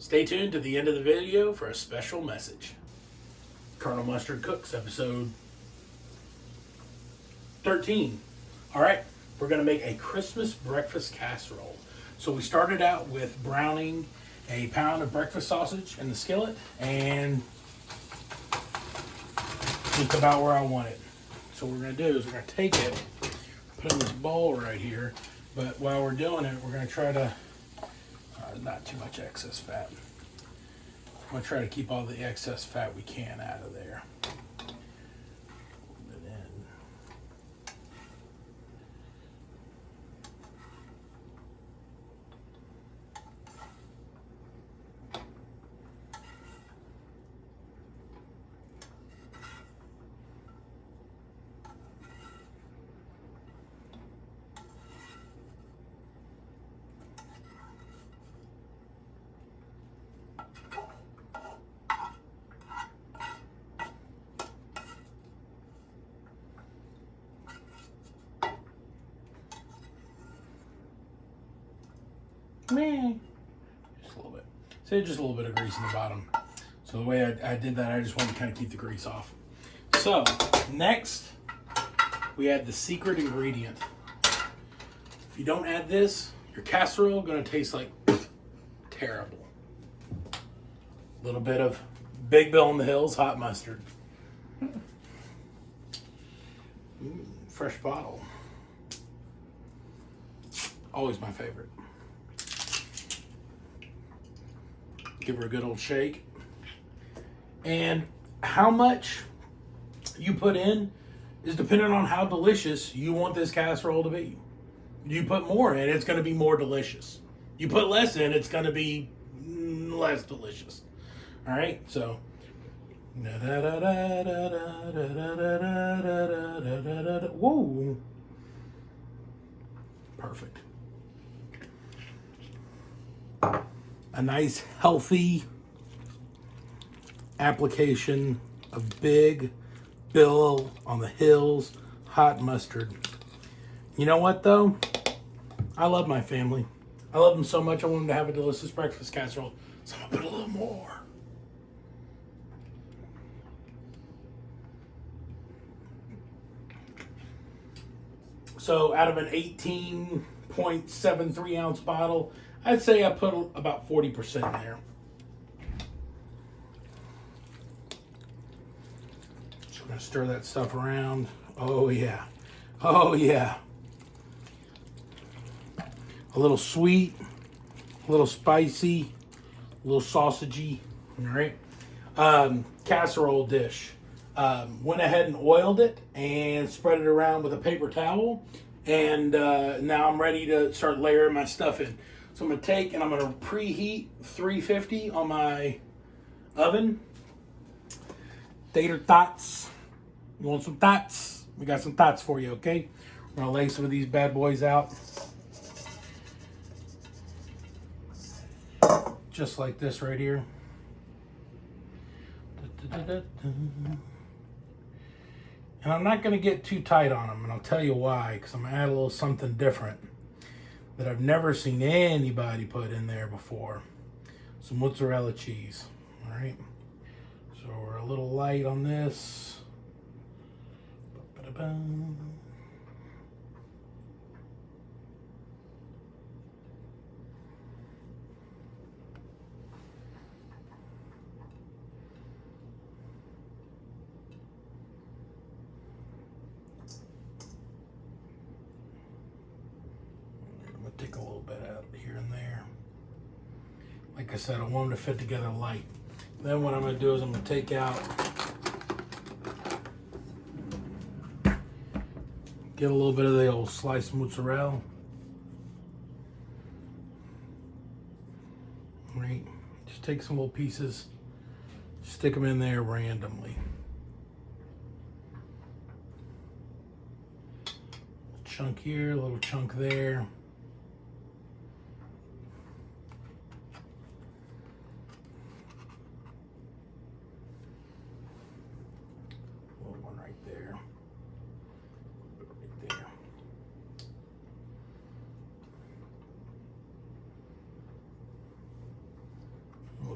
Stay tuned to the end of the video for a special message. Colonel Mustard Cooks, episode 13. All right, we're going to make a Christmas breakfast casserole. So we started out with browning a pound of breakfast sausage in the skillet, and just about where I want it. So what we're going to do is we're going to take it, put it in this bowl right here, but while we're doing it, we're going to try to, not too much excess fat. I'm going to try to keep all the excess fat we can out of there. Just a little bit. Say just a little bit of grease in the bottom. So the way I did that, I just wanted to kind of keep the grease off. So next, we add the secret ingredient. If you don't add this, your casserole gonna taste like terrible. A little bit of Big Bill in the Hills hot mustard. Fresh bottle. Always my favorite. Give her a good old shake. And how much you put in is dependent on how delicious you want this casserole to be. You put more in, it's going to be more delicious. You put less in, it's going to be less delicious. All right, so. Whoa. Perfect. A nice healthy application of Big Bill on the Hills hot mustard. You know what though? I love my family. I love them so much I want them to have a delicious breakfast casserole. So I'm gonna put a little more. So out of an 18.73 ounce bottle, I'd say I put about 40% in there. Just gonna stir that stuff around. Oh yeah. Oh yeah. A little sweet, a little spicy, a little sausagey. All right. Casserole dish. Went ahead and oiled it and spread it around with a paper towel. And now I'm ready to start layering my stuff in. So I'm going to take and I'm going to preheat 350 on my oven. Tater tots. You want some tots? We got some tots for you, okay? We're going to lay some of these bad boys out. Just like this right here. And I'm not going to get too tight on them, and I'll tell you why, because I'm going to add a little something different that I've never seen anybody put in there before. Some mozzarella cheese, all right? So we're a little light on this. Ba-ba-da-bum. Take a little bit out here and there. Like I said, I want them to fit together light. Then what I'm going to do is I'm going to take out, get a little bit of the old sliced mozzarella. Right, just take some little pieces, stick them in there randomly. A chunk here, a little chunk there.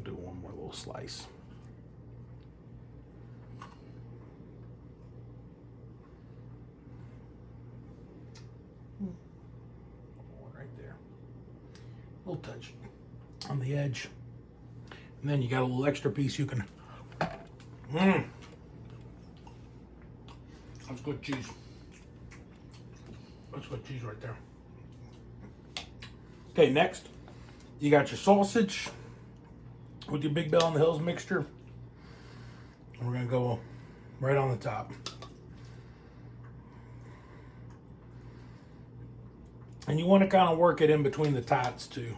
we'll do one more little slice. Right there. A little touch on the edge. And then you got a little extra piece you can... That's good cheese. That's good cheese right there. Okay, next, you got your sausage with your Big Bell on the Hills mixture. And we're gonna go right on the top. And you want to kind of work it in between the tots too.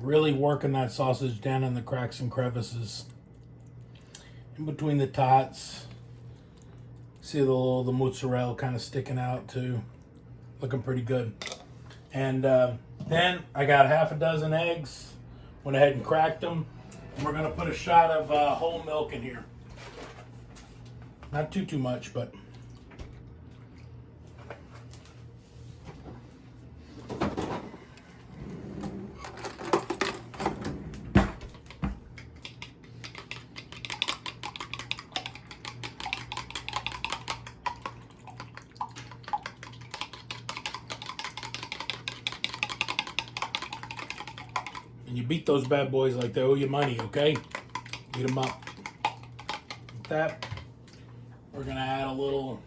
Really working that sausage down in the cracks and crevices. In between the tots. See the mozzarella kind of sticking out too. Looking pretty good. And then I got half a dozen eggs. Went ahead and cracked them. And we're going to put a shot of whole milk in here. Not too much, but... And you beat those bad boys like they owe you money, okay? Beat them up. With that, we're going to add a little...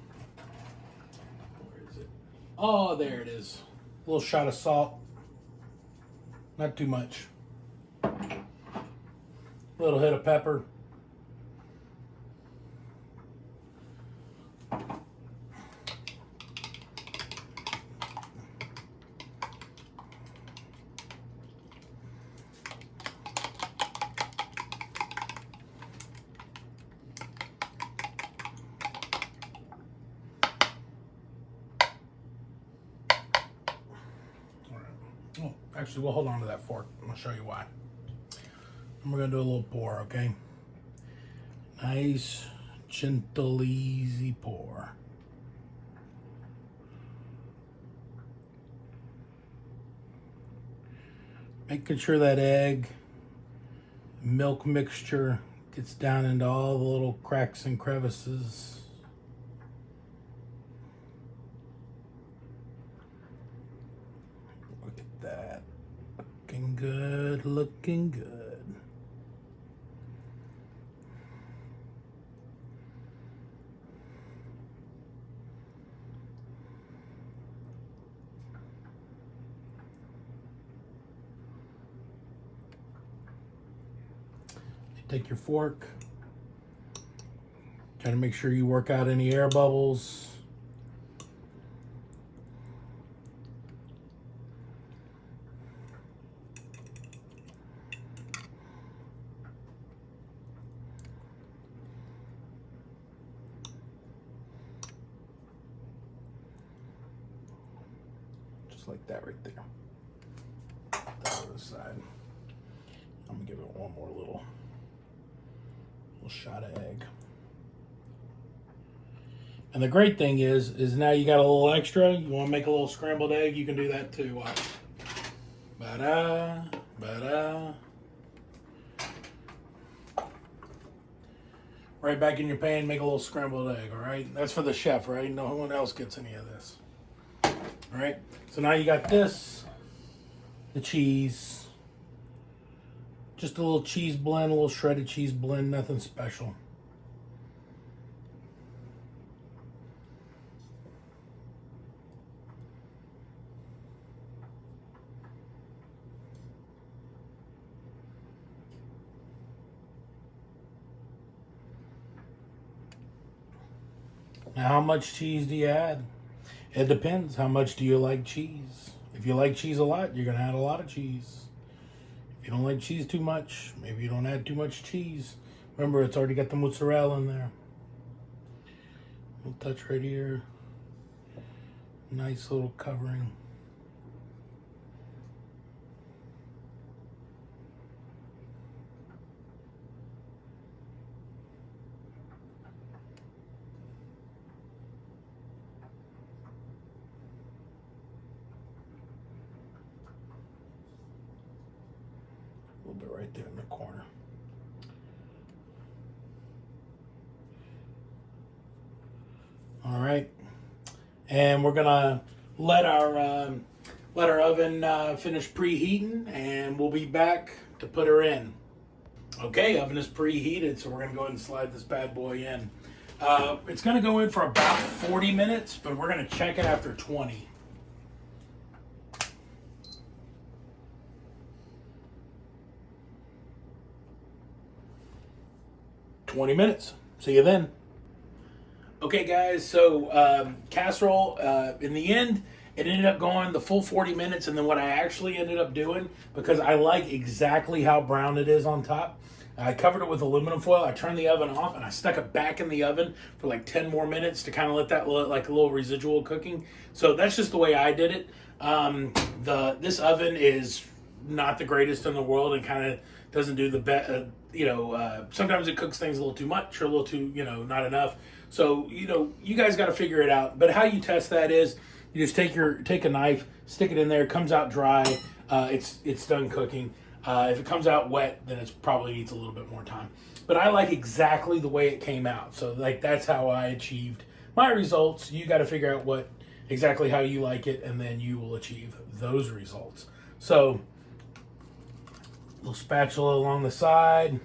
Where is it? Oh, there it is. A little shot of salt. Not too much. A little hit of pepper. Oh, actually, we'll hold on to that fork. I'll show you why. And we're going to do a little pour, okay? Nice, gentle, easy pour. Making sure that egg, milk mixture gets down into all the little cracks and crevices. Look at that. Looking good, looking good. Take your fork, try to make sure you work out any air bubbles. Just like that right there. Put that to the side. I'm gonna give it one more little shot of egg. And the great thing is now you got a little extra. You want to make a little scrambled egg, you can do that too. Watch. Ba-da, ba-da. Right back in your pan, make a little scrambled egg, all right? That's for the chef, right? No one else gets any of this. All right? So now you got this, the cheese, just a little cheese blend, a little shredded cheese blend, nothing special. Now, how much cheese do you add? It depends. How much do you like cheese? If you like cheese a lot, you're going to add a lot of cheese. If you don't like cheese too much, maybe you don't add too much cheese. Remember, it's already got the mozzarella in there. We'll touch right here. Nice little covering. A little bit right there in the corner. All right, and we're gonna let our oven finish preheating, and we'll be back to put her in. Okay, oven is preheated, so we're gonna go ahead and slide this bad boy in. It's gonna go in for about 40 minutes, but we're gonna check it after 20. Minutes. See you then. Okay, guys, so casserole, in the end, it ended up going the full 40 minutes, and then what I actually ended up doing, because I like exactly how brown it is on top, I covered it with aluminum foil, I turned the oven off, and I stuck it back in the oven for like 10 more minutes to kind of let that look like a little residual cooking. So that's just the way I did it. This oven is not the greatest in the world and kind of doesn't do the best. Sometimes it cooks things a little too much or a little too, not enough. So, you guys got to figure it out. But how you test that is you just take a knife, stick it in there, it comes out dry, it's done cooking. If it comes out wet, then it probably needs a little bit more time. But I like exactly the way it came out. So, that's how I achieved my results. You got to figure out exactly how you like it, and then you will achieve those results. So, little spatula along the side.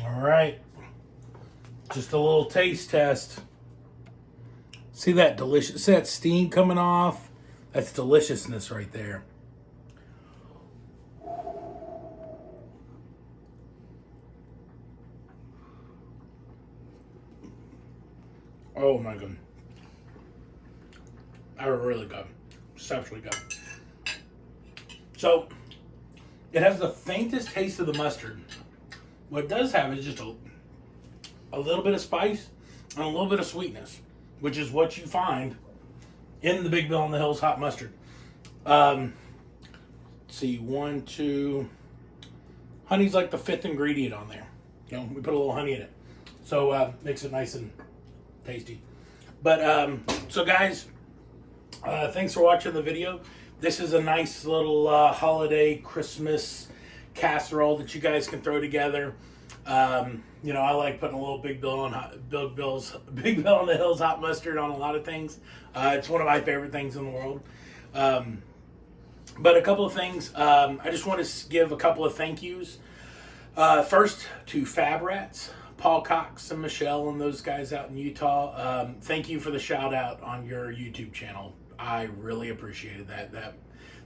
All right, just a little taste test. See that delicious, see that steam coming off? That's deliciousness right there. Oh my god. That was really good. Exceptionally good. So, it has the faintest taste of the mustard. What it does have is just a little bit of spice and a little bit of sweetness, which is what you find in the Big Bill on the Hills hot mustard. Let's see, 1, 2. Honey's like the 5th ingredient on there. We put a little honey in it. So makes it nice and tasty. But so guys, thanks for watching the video. This is a nice little holiday Christmas casserole that you guys can throw together. I like putting a little Big Bill on the Hills hot mustard on a lot of things. It's one of my favorite things in the world. But a couple of things. I just want to give a couple of thank yous. First to Fab Rats, Paul Cox and Michelle and those guys out in Utah. Thank you for the shout out on your YouTube channel. I really appreciated that.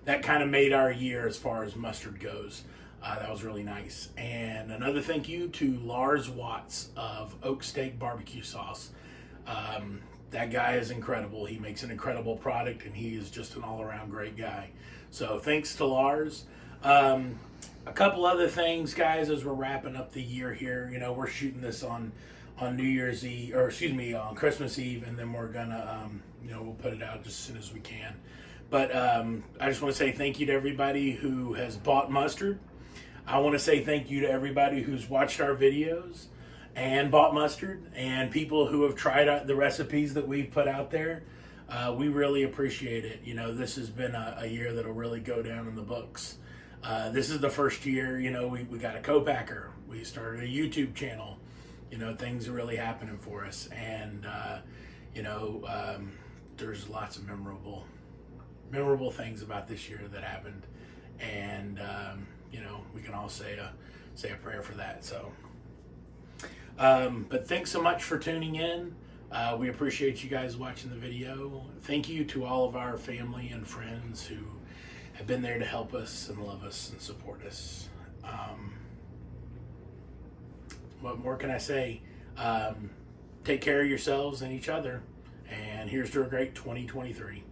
That kind of made our year as far as mustard goes. That was really nice. And another thank you to Lars Watts of Oak Steak Barbecue Sauce. That guy is incredible. He makes an incredible product, and he is just an all-around great guy. So thanks to Lars. A couple other things, guys, as we're wrapping up the year here. We're shooting this on New Year's Eve, on Christmas Eve, and then we're gonna, we'll put it out just as soon as we can. But I just want to say thank you to everybody who has bought mustard. I want to say thank you to everybody who's watched our videos and bought mustard, and people who have tried out the recipes that we've put out there. We really appreciate it. This has been a year that'll really go down in the books. This is the first year, we got a co-packer. We started a YouTube channel. You know, things are really happening for us, and there's lots of memorable things about this year that happened, and we can all say a prayer for that. So, but thanks so much for tuning in. We appreciate you guys watching the video. Thank you to all of our family and friends who have been there to help us and love us and support us. What more can I say? Take care of yourselves and each other, and here's to a great 2023.